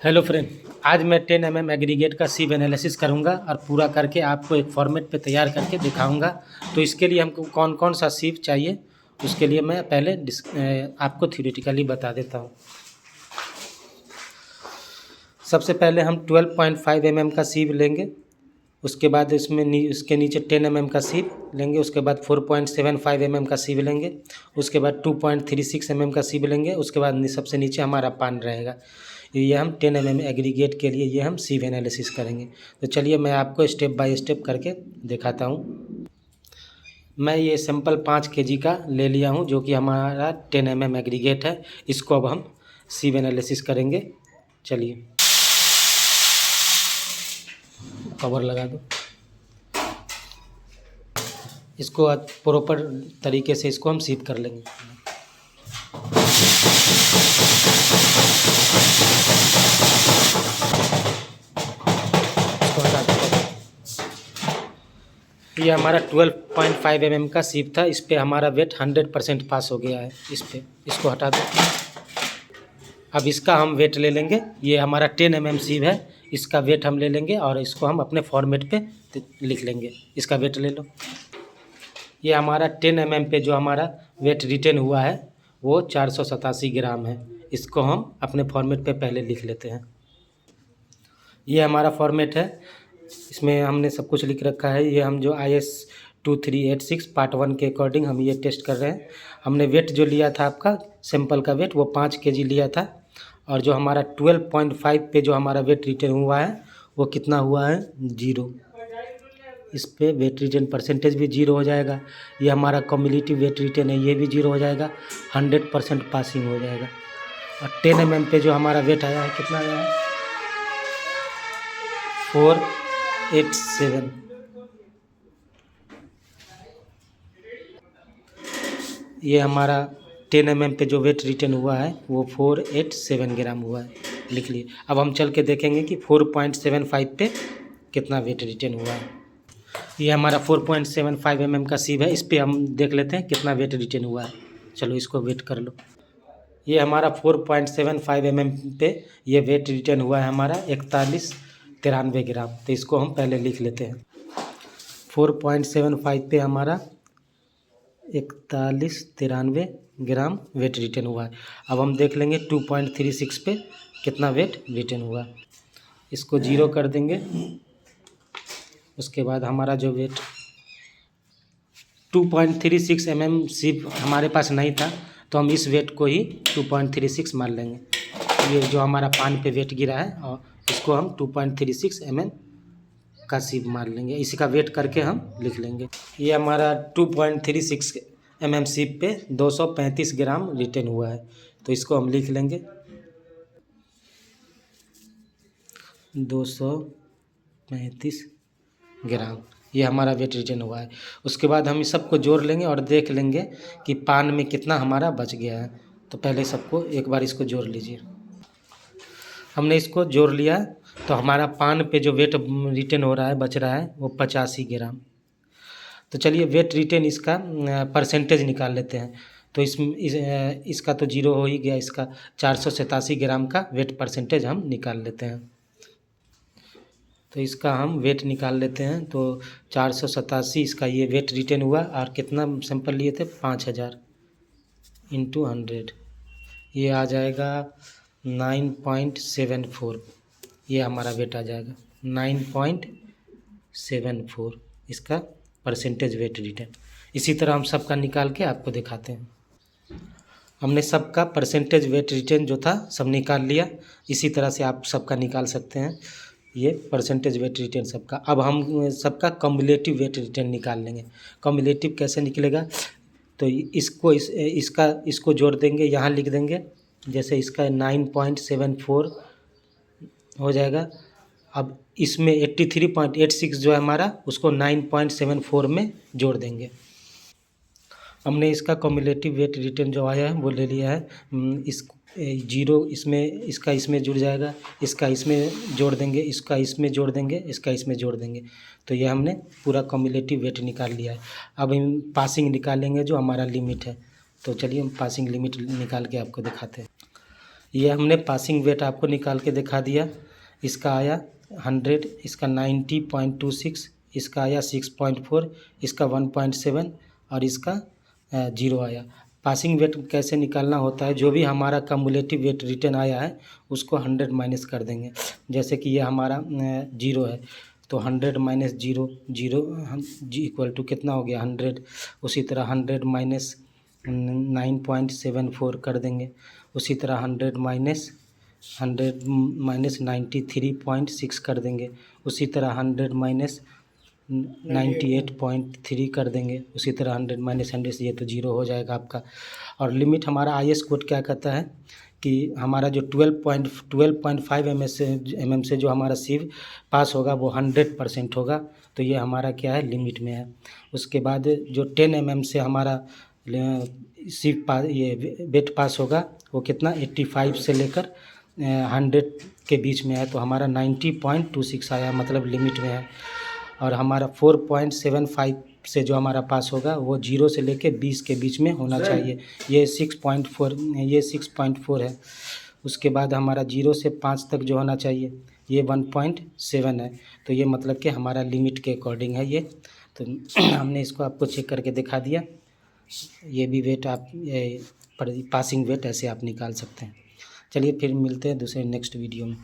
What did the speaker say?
Hello friend, आज मैं 10 aggregate का सीव एनालिसिस करूंगा और पूरा करके आपको एक फॉर्मेट पे तैयार करके दिखाऊंगा। तो इसके लिए हमको कौन कौन सा सीव चाहिए उसके लिए मैं पहले आपको थ्योरेटिकली बता देता हूं। सबसे पहले हम 12.5 mm का सीव लेंगे, उसके बाद उसके नीचे 10 mm का सीव लेंगे, उसके बाद 4.75 mm का सीव लेंगे, उसके बाद 2.36 mm का सीव लेंगे, उसके बाद सबसे नीचे हमारा पान रहेगा। ये हम 10 mm एग्रीगेट के लिए ये हम सीव एनालिसिस करेंगे। तो चलिए मैं आपको स्टेप बाय स्टेप करके दिखाता हूँ। मैं ये सैंपल 5 kg का ले लिया हूँ जो कि हमारा 10 mm एग्रीगेट है। इसको अब हम सीव एनालिसिस करेंगे। चलिए कवर लगा दो। इसको प्रॉपर तरीके से इसको हम सीव कर लेंगे। ये हमारा 12.5 mm का सीव था। इस पे हमारा वेट 100% पास हो गया है। इसको हटा दो। अब इसका हम वेट ले लेंगे। ये हमारा 10 mm सीव है, इसका वेट हम ले लेंगे और इसको हम अपने फॉर्मेट पे लिख लेंगे। इसका वेट ले लो। ये हमारा 10 mm पे जो हमारा वेट रिटेन हुआ है वो 487 ग्राम है। इसको हम अपने फॉर्मेट पे पहले लिख लेते हैं। ये हमारा फॉर्मेट है, इसमें हमने सब कुछ लिख रखा है। ये हम जो IS 2386 पार्ट 1 के अकॉर्डिंग हम ये टेस्ट कर रहे हैं। हमने वेट जो लिया था आपका सैंपल का वेट वो 5 kg लिया था, और जो हमारा 12.5 पे जो हमारा वेट रिटेन हुआ है वो कितना हुआ है, 0। इस पे वेट रिटेन परसेंटेज भी 0 हो जाएगा। ये हमारा कम्युलेटिव वेट रिटेन है, ये भी 0 हो जाएगा। 100% पासिंग हो जाएगा। और 10 mm पे जो हमारा वेट आया है कितना आया है, 487। ये हमारा 10 mm पे जो वेट रिटेन हुआ है वो 487 ग्राम हुआ है। लिख लिए। अब हम चल के देखेंगे कि 4.75 पे कितना वेट रिटेन हुआ है। ये हमारा 4.75 mm का सीव है। इस पे हम देख लेते हैं कितना वेट रिटेन हुआ है। चलो इसको वेट कर लो। ये हमारा 4.75 mm पे ये वेट रिटेन हुआ है हमारा 4193 ग्राम। तो इसको हम पहले लिख लेते हैं। 4.75 पे हमारा 4193 ग्राम वेट रिटेन हुआ है। अब हम देख लेंगे 2.36 पे कितना वेट रिटेन हुआ है। इसको 0 कर देंगे। उसके बाद हमारा जो वेट 2.36 mm सीव हमारे पास नहीं था, तो हम इस वेट को ही 2.36 मान लेंगे। ये जो हमारा पान पे वेट गिरा है और इसको हम 2.36 mm का सीव मान लेंगे। इसी का वेट करके हम लिख लेंगे। ये हमारा 2.36 mm सीव पे 235 ग्राम रिटेन हुआ है। तो इसको हम लिख लेंगे 235 ग्राम। ये हमारा वेट रिटेन हुआ है। उसके बाद हम इस सबको जोड़ लेंगे और देख लेंगे कि पान में कितना हमारा बच गया है। तो पहले सबको एक बार इसको जोड़ लीजिए। हमने इसको जोड़ लिया, तो हमारा पान पे जो वेट रिटेन हो रहा है बच रहा है वो 85 ग्राम। तो चलिए वेट रिटेन इसका परसेंटेज निकाल लेते हैं। तो इसका तो 0 हो ही गया। इसका 487 ग्राम का वेट परसेंटेज हम निकाल लेते हैं। तो इसका हम वेट निकाल लेते हैं। तो 487 इसका ये वेट रिटेन हुआ, और कितना सैंपल लिए थे, 5000 इंटू 100, ये आ जाएगा 9.74। ये हमारा वेट आ जाएगा 9.74 इसका परसेंटेज वेट रिटेन। इसी तरह हम सबका निकाल के आपको दिखाते हैं। हमने सबका परसेंटेज वेट रिटेन जो था सब निकाल लिया। इसी तरह से आप सबका निकाल सकते हैं ये परसेंटेज वेट रिटेन सबका। अब हम सबका कम्युलेटिव वेट रिटेन निकाल लेंगे। कम्युलेटिव कैसे निकलेगा, तो इसको जोड़ देंगे, यहाँ लिख देंगे। जैसे इसका 9.74 हो जाएगा। अब इसमें 83.86 जो है हमारा, उसको 9.74 में जोड़ देंगे। हमने इसका कम्युलेटिव वेट रिटेन जो आया है वो ले लिया है। इस 0 इसमें जुड़ जाएगा, इसका इसमें जोड़ देंगे, इसका इसमें जोड़ देंगे, इसका इसमें जोड़ देंगे। तो ये हमने पूरा कम्युलेटिव वेट निकाल लिया है। अब हम पासिंग निकालेंगे जो हमारा लिमिट है। तो चलिए हम पासिंग लिमिट निकाल के आपको दिखाते हैं। ये हमने पासिंग वेट आपको निकाल के दिखा दिया। इसका आया 100, इसका 90.26, इसका आया 6.4, इसका 1.7 और इसका 0 आया। पासिंग वेट कैसे निकालना होता है, जो भी हमारा कम्युलेटिव वेट रिटर्न आया है उसको 100 माइनस कर देंगे। जैसे कि ये हमारा 0 है तो 100 माइनस 0, 0 इक्वल टू कितना हो गया 100। उसी तरह 100 माइनस 9.74 कर देंगे। उसी तरह 100 माइनस 93.6 कर देंगे। उसी तरह 100 माइनस 98.3 कर देंगे। उसी तरह 100 माइनस 100 ये तो 0 हो जाएगा आपका। और लिमिट हमारा IS कोड क्या कहता है कि हमारा जो 12.5 mm से जो हमारा सिव पास होगा वो 100% होगा, तो ये हमारा क्या है लिमिट में है। उसके बाद जो 10 mm से हमारा सिव ये वेट पास होगा वो कितना 85 से लेकर 100 के बीच में है, तो हमारा 90.26 आया, मतलब लिमिट में है। और हमारा 4.75 से जो हमारा पास होगा वो 0 से लेके 20 के बीच में होना चाहिए। ये 6.4 है। उसके बाद हमारा 0 से 5 तक जो होना चाहिए ये 1.7 है। तो ये मतलब कि हमारा लिमिट के अकॉर्डिंग है ये। तो हमने इसको आपको चेक करके दिखा दिया। ये भी वेट आप पासिंग वेट ऐसे आप निकाल सकते हैं। चलिए फिर मिलते हैं दूसरे नेक्स्ट वीडियो में।